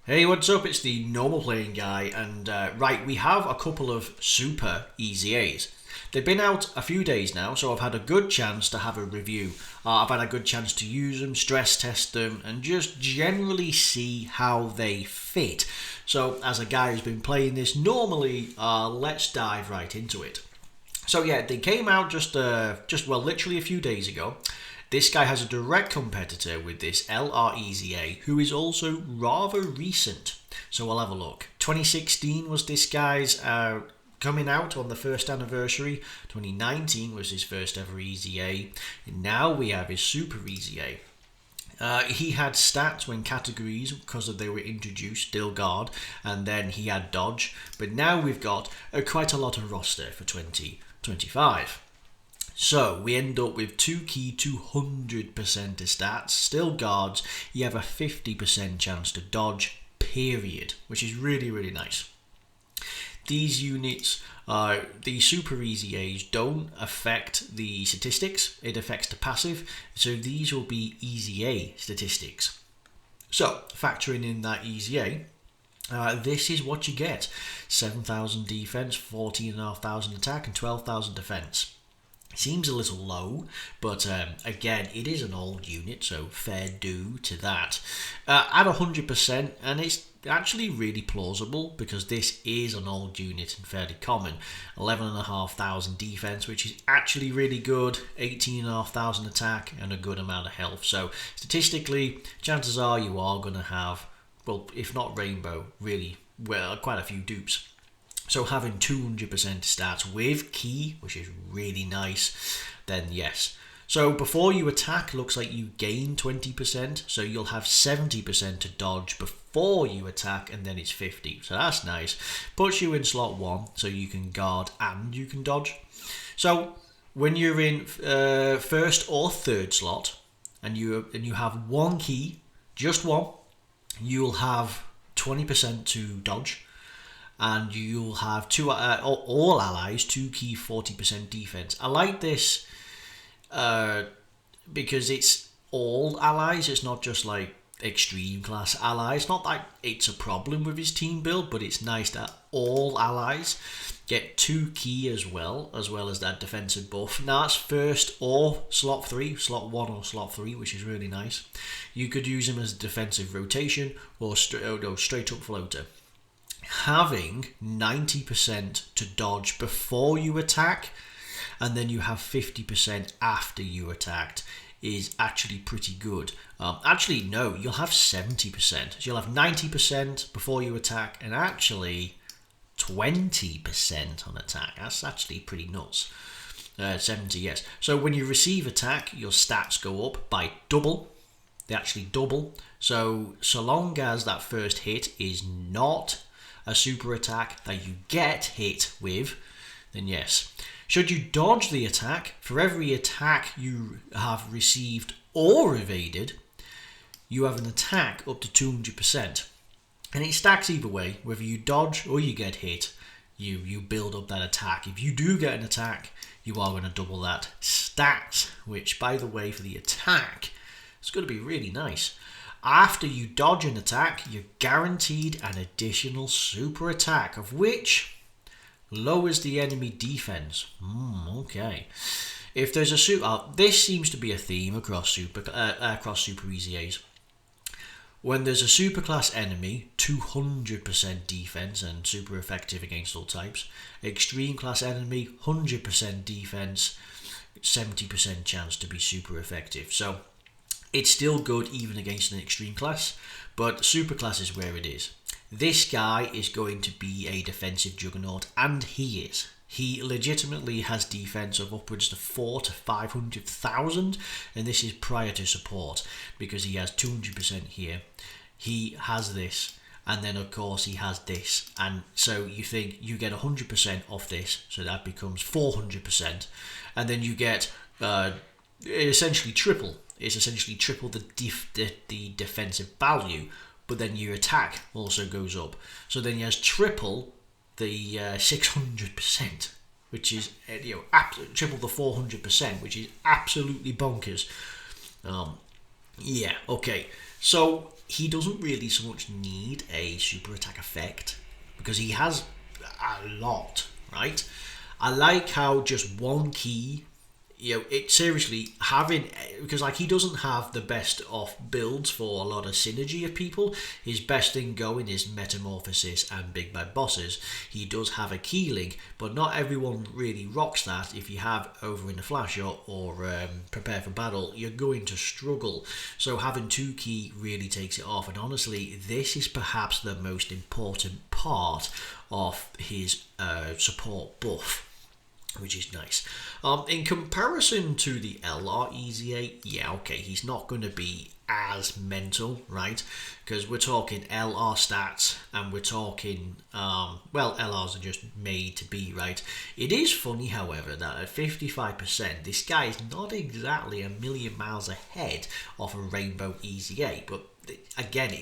Hey, what's up? It's the normal playing guy, and right, we have a couple of super easy A's. They've been out a few days now, so I've had a good chance to have a review. I've had a good chance to use them, stress test them, and just generally see how they fit. So, as a guy who's been playing this normally, let's dive right into it. So yeah, they came out literally a few days ago. This guy has a direct competitor with this LREZA, who is also rather recent. So we'll have a look. 2016 was this guy's coming out on the first anniversary. 2019 was his first ever EZA. And now we have his Super EZA. He had stats when categories because they were introduced, still guard, and then he had dodge. But now we've got quite a lot of roster for 2025. So we end up with 2 key 200% of stats, still guards. You have a 50% chance to dodge, period, which is really, really nice. These units, the super easy A's, don't affect the statistics, it affects the passive, so these will be easy A statistics. So, factoring in that easy A, this is what you get: 7,000 defense, 14,500 attack, and 12,000 defense. Seems a little low, but again, it is an old unit, so fair due to that. At 100%, and it's actually really plausible because this is an old unit and fairly common. 11,500 defense, which is actually really good, 18,500 attack, and a good amount of health. So statistically, chances are you are going to have, well, if not rainbow, really, well, quite a few dupes. So having 200% stats with key, which is really nice, then yes. So before you attack, looks like you gain 20%, so you'll have 70% to dodge before you attack, and then it's 50. So that's nice. Puts you in slot 1, so you can guard and you can dodge. So when you're in first or third slot, and you have one key, just one, you'll have 20% to dodge. And you'll have all allies 2 key 40% defense. I like this because it's all allies. It's not just like extreme class allies. Not that it's a problem with his team build, but it's nice that all allies get 2 key as well as that defensive buff. Now that's first or slot 3, slot 1 or slot 3, which is really nice. You could use him as a defensive rotation or straight up floater. Having 90% to dodge before you attack, and then you have 50% after you attacked, is actually pretty good. Actually, no, you'll have 70%. So you'll have 90% before you attack, and actually 20% on attack. That's actually pretty nuts. 70, yes. So when you receive attack, your stats go up by double. They actually double. So long as that first hit is not a super attack that you get hit with, then yes. Should you dodge the attack, for every attack you have received or evaded, you have an attack up to 200%. And it stacks either way, whether you dodge or you get hit, you build up that attack. If you do get an attack, you are going to double that stat, which, by the way, for the attack, it's going to be really nice. After you dodge an attack, you're guaranteed an additional super attack, of which lowers the enemy defense. Okay. If there's a super, this seems to be a theme across super EZAs. When there's a superclass enemy, 200% defense and super effective against all types. Extreme class enemy, 100% defense, 70% chance to be super effective. So it's still good even against an extreme class, but super class is where it is. This guy is going to be a defensive juggernaut, and he is. He legitimately has defense of upwards to 400,000 to 500,000, and this is prior to support, because he has 200% here. He has this, and then of course he has this, and so you think you get 100% off this, so that becomes 400%, and then you get essentially triple. It's essentially triple the defensive value, but then your attack also goes up. So then he has triple the 600%, which is triple the 400%, which is absolutely bonkers. Yeah, okay. So he doesn't really so much need a super attack effect because he has a lot, right? I like how just one key, it seriously having, because like he doesn't have the best of builds for a lot of synergy of people. His best thing going is metamorphosis and big bad bosses. He does have a key link, but not everyone really rocks that. If you have over in the flash or prepare for battle, you're going to struggle. So having two key really takes it off, and honestly this is perhaps the most important part of his support buff, which is nice. In comparison to the LR Easy 8, yeah, okay, he's not going to be as mental, right? Because we're talking LR stats and we're talking, LRs are just made to be, right? It is funny, however, that at 55%, this guy is not exactly a million miles ahead of a Rainbow Easy 8, but again,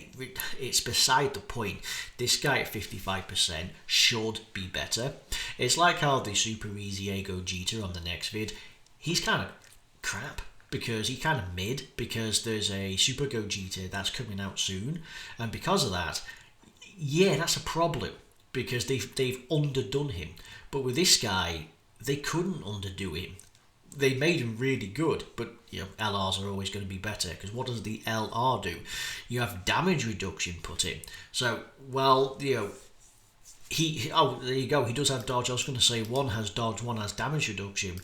it's beside the point. This guy at 55% should be better. It's like how the Super Easy A Gogeta on the next vid, he's kind of crap because he's kind of mid, because there's a Super Gogeta that's coming out soon, and because of that, yeah, that's a problem because they've underdone him. But with this guy, they couldn't underdo him. They made him really good, but LRs are always going to be better, because what does the LR do? You have damage reduction put in. So, there you go, he does have dodge. I was going to say one has dodge, one has damage reduction.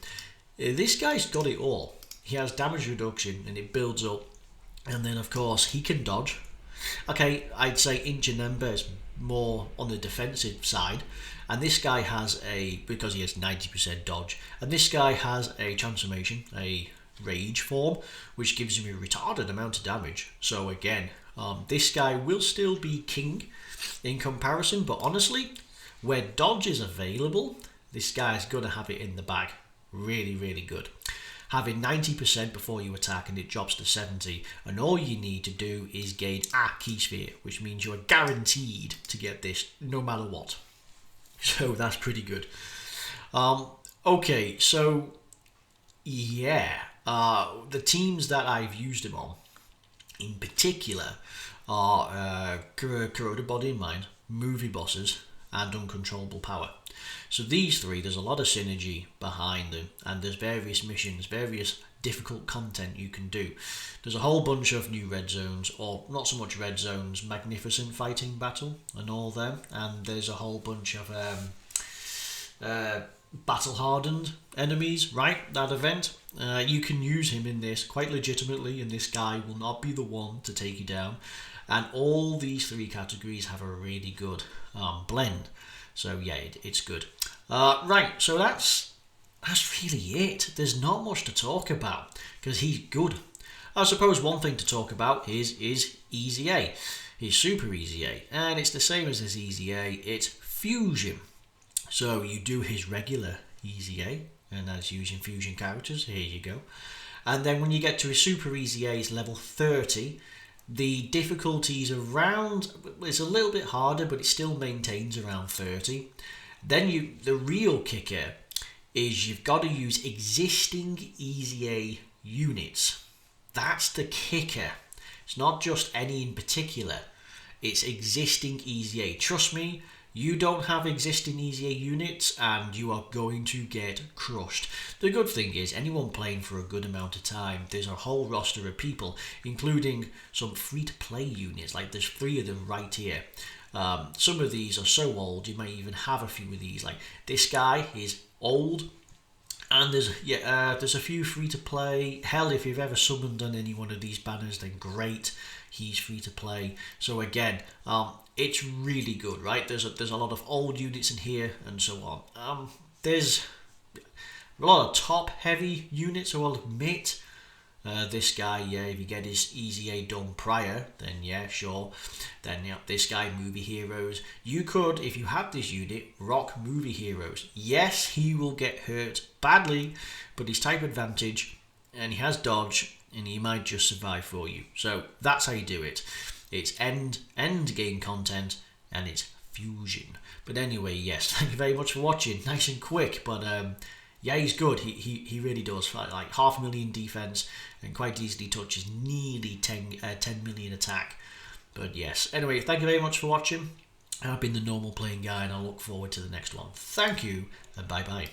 This guy's got it all. He has damage reduction and it builds up, and then of course he can dodge. Okay, I'd say in Janemba is more on the defensive side, and this guy has because he has 90% dodge, and this guy has a transformation, a rage form, which gives him a retarded amount of damage. So again, this guy will still be king in comparison, but honestly, where dodge is available, this guy's gonna have it in the bag. Really, really good. Having 90% before you attack and it drops to 70, and all you need to do is gain a key sphere, which means you're guaranteed to get this no matter what. So that's pretty good. Okay, so yeah, the teams that I've used him on in particular are Corroded Body and Mind, Movie Bosses, and Uncontrollable Power. So these three, there's a lot of synergy behind them, and there's various missions, various difficult content you can do. There's a whole bunch of new red zones, or not so much red zones, magnificent fighting battle and all them, and there's a whole bunch of battle hardened enemies, right? That event. You can use him in this quite legitimately, and this guy will not be the one to take you down. And all these three categories have a really good blend. So yeah, it's good. Right, so that's really it. There's not much to talk about because he's good. I suppose one thing to talk about is Easy A, his Super Easy A, and it's the same as his Easy A. It's fusion. So you do his regular Easy A, and that's using fusion characters. Here you go. And then when you get to his Super Easy A's level 30, the difficulty's around, it's a little bit harder, but it still maintains around 30. Then the real kicker is you've got to use existing Easy A units. That's the kicker. It's not just any in particular. It's existing Easy A. Trust me, you don't have existing Easy A units and you are going to get crushed. The good thing is, anyone playing for a good amount of time, there's a whole roster of people, including some free-to-play units, like there's 3 of them right here. Some of these are so old, you might even have a few of these. Like this guy is old, and there's a few free-to-play. Hell, if you've ever summoned on any one of these banners, then great, he's free-to-play. So again, it's really good, right? There's a lot of old units in here and so on. There's a lot of top heavy units, I will admit. This guy, yeah, if you get his Easy A done prior, then yeah, sure. Then yeah, this guy, Movie Heroes. You could, if you have this unit, rock Movie Heroes. Yes, he will get hurt badly, but he's type advantage and he has dodge and he might just survive for you. So that's how you do it. It's end game content and it's fusion. But anyway, yes, thank you very much for watching. Nice and quick, but yeah, he's good. He really does. Like 500,000 defense and quite easily touches nearly 10 million attack. But yes, anyway, thank you very much for watching. I've been the normal playing guy, and I look forward to the next one. Thank you, and bye bye.